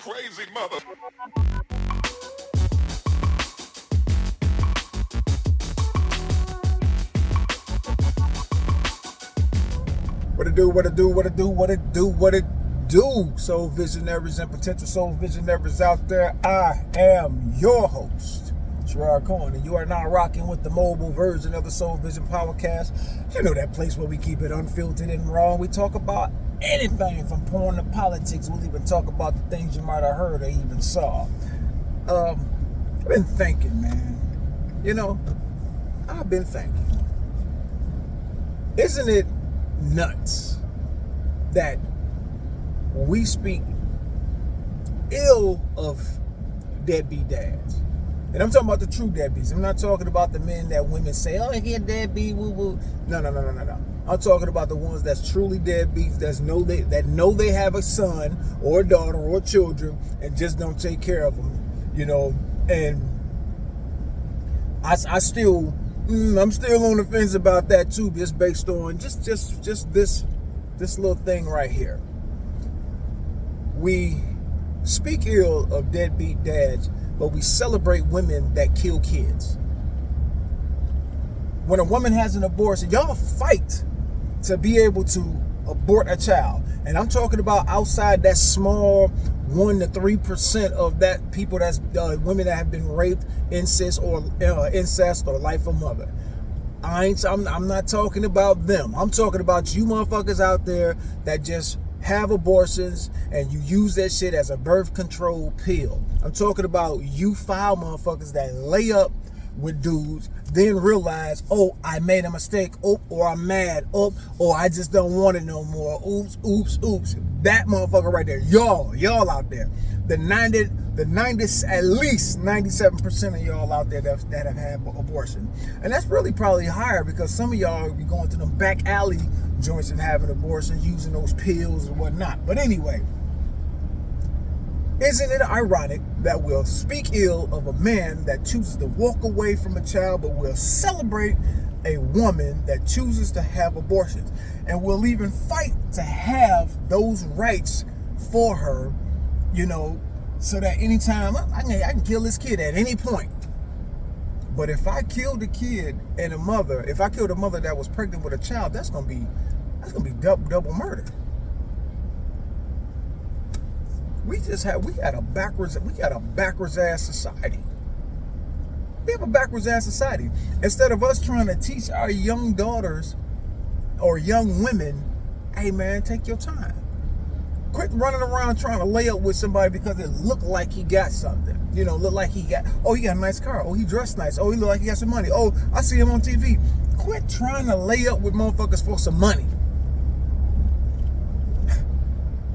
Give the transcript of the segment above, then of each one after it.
crazy mother. What it do, what it do, what it do, what it do, what it do, soul visionaries and potential soul visionaries out there. I am your host, Gerard Cohen, and you are now rocking with the mobile version of the Soul Vision Powercast. You know, that place where we keep it unfiltered and raw. We talk about anything from porn to politics. We'll even talk about the things you might have heard or even saw. I've been thinking, man. You know, I've been thinking. Isn't it nuts that we speak ill of deadbeat dads? And I'm talking about the true deadbeats. I'm not talking about the men that women say, oh, he a deadbeat, woo woo. No. I'm talking about the ones that's truly deadbeats, that know they have a son or a daughter or children and just don't take care of them, you know. And I'm still on the fence about that too, just based on just this little thing right here. We speak ill of deadbeat dads, but we celebrate women that kill kids. When a woman has an abortion, y'all fight to be able to abort a child. And I'm talking about outside that small 1 to 3% of that people, that's women that have been raped, incest or life of mother. I'm not talking about them. I'm talking about you motherfuckers out there that just have abortions and you use that shit as a birth control pill. I'm talking about you foul motherfuckers that lay up with dudes, then realize, oh, I made a mistake, or I'm mad, or I just don't want it no more. Oops. That motherfucker right there. Y'all out there. The 90, at least 97% of y'all out there that have had abortion. And that's really probably higher because some of y'all be going to them back alley joints and having abortions, using those pills and whatnot. But anyway, isn't it ironic that we'll speak ill of a man that chooses to walk away from a child, but we'll celebrate a woman that chooses to have abortions? And we'll even fight to have those rights for her, you know, so that anytime I can kill this kid at any point. But if I killed a kid and if I killed a mother that was pregnant with a child, that's gonna be double murder. We got a backwards ass society. We have a backwards ass society. Instead of us trying to teach our young daughters or young women, hey man, take your time. Quit running around trying to lay up with somebody because it looked like he got something. You know, look like he got a nice car. Oh, he dressed nice. Oh, he look like he got some money. Oh, I see him on TV. Quit trying to lay up with motherfuckers for some money.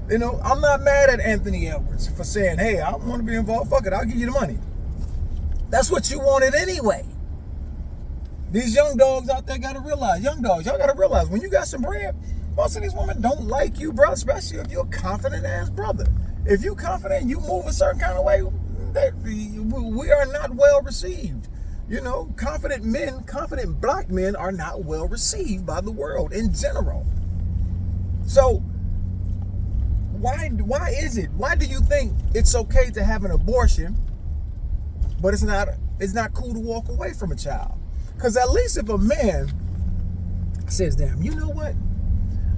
You know, I'm not mad at Anthony Edwards for saying, hey, I want to be involved. Fuck it, I'll give you the money. That's what you wanted anyway. These young dogs out there gotta realize, y'all gotta realize, when you got some bread, most of these women don't like you, bro, especially if you're a confident ass brother. If you confident, you move a certain kind of way, we are not well received. You know, confident black men are not well received by the world in general. So, why do you think it's okay to have an abortion, but it's not cool to walk away from a child? Because at least if a man says, damn, you know what?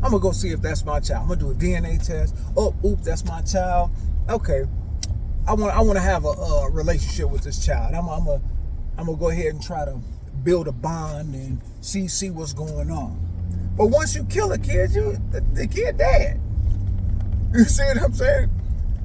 I'm going to go see if that's my child. I'm going to do a DNA test. Oh, oops, that's my child. Okay. I want to have a relationship with this child. I'm going to go ahead and try to build a bond and see what's going on. But once you kill a kid, the kid dead. You see what I'm saying?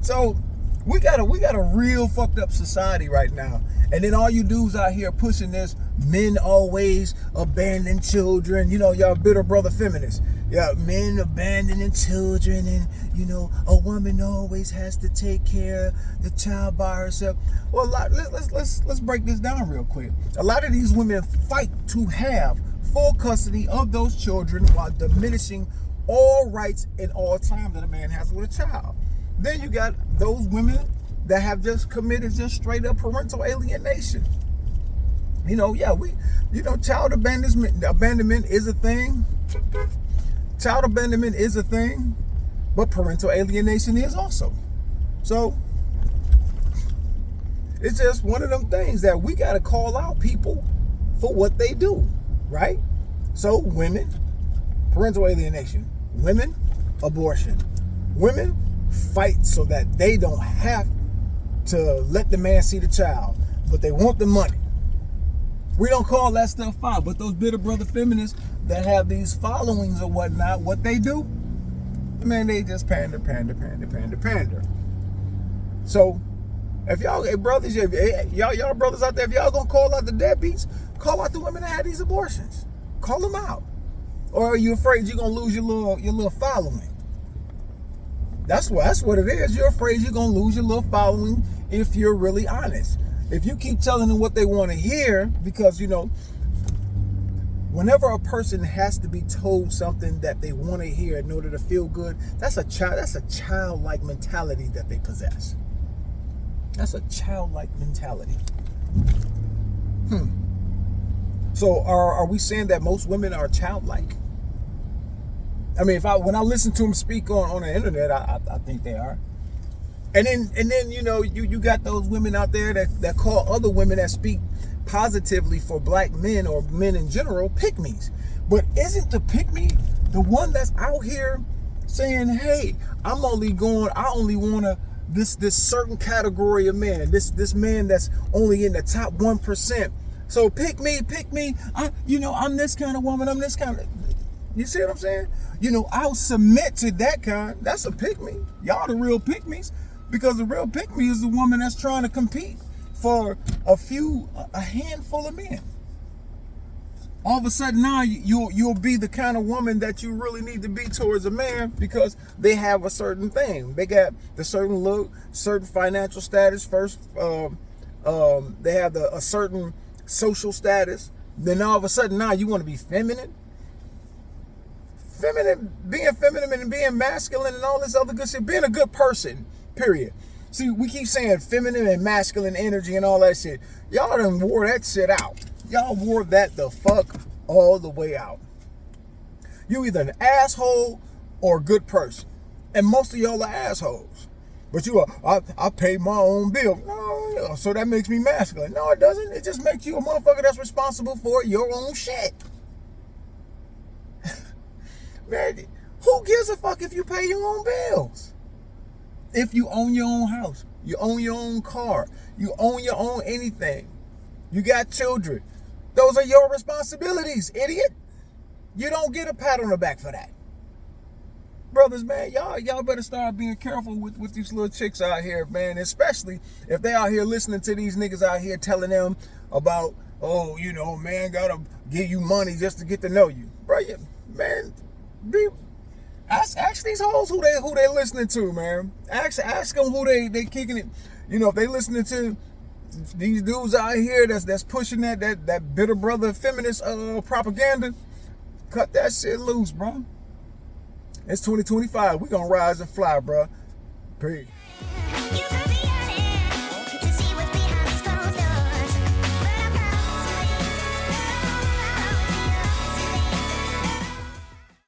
So we got a real fucked up society right now. And then all you dudes out here pushing this, men always abandon children. You know, y'all bitter brother feminists. Yeah, men abandoning children, and you know, a woman always has to take care of the child by herself. Well, let's break this down real quick. A lot of these women fight to have full custody of those children while diminishing all rights and all time that a man has with a child. Then you got those women that have just committed just straight up parental alienation. You know, child abandonment is a thing. Child abandonment is a thing, but parental alienation is also. So It's just one of them things that we got to call out people for what they do, right? So women, parental alienation. Women, abortion. Women, fight so that they don't have to let the man see the child, but they want the money. We don't call that stuff out, but those bitter brother feminists that have these followings or whatnot, what they do, man, they just pander. So, if y'all, hey brothers, y'all brothers out there, if y'all gonna call out the deadbeats, call out the women that had these abortions. Call them out. Or are you afraid you're gonna lose your little following? That's what it is. You're afraid you're gonna lose your little following if you're really honest. If you keep telling them what they want to hear, because whenever a person has to be told something that they want to hear in order to feel good, that's a childlike mentality that they possess. That's a childlike mentality. So are we saying that most women are childlike? I mean, when I listen to them speak on the internet, I think they are. And then you got those women out there that call other women that speak positively for black men or men in general pick-me's. But isn't the pick-me the one that's out here saying, hey, I only want this certain category of man, this man that's only in the top 1%. So pick me. I'm this kind of woman. I'm this kind of. You see what I'm saying? I'll submit to that kind. That's a pick-me. Y'all the real pick-me's. Because the real pick-me is the woman that's trying to compete for a handful of men. All of a sudden now you'll be the kind of woman that you really need to be towards a man because they have a certain thing. They got the certain look, certain financial status first. They have a certain social status. Then all of a sudden now you want to be feminine. Being feminine and being masculine and all this other good shit. Being a good person. Period. See, we keep saying feminine and masculine energy and all that shit. Y'all done wore that shit out. Y'all wore that the fuck all the way out. You either an asshole or a good person. And most of y'all are assholes. But I pay my own bill. No, so that makes me masculine. No, it doesn't. It just makes you a motherfucker that's responsible for your own shit. Man, who gives a fuck if you pay your own bills? If you own your own house, you own your own car, you own your own anything, you got children, those are your responsibilities, idiot. You don't get a pat on the back for that. Brothers, man, y'all better start being careful with these little chicks out here, man, especially if they out here listening to these niggas out here telling them about, oh, man gotta give you money just to get to know you. Bro, man, Ask these hoes who they listening to, man. Ask them who they kicking it. If they listening to these dudes out here that's pushing that bitter brother feminist propaganda, cut that shit loose, bro. It's 2025. We gonna rise and fly, bro. Peace.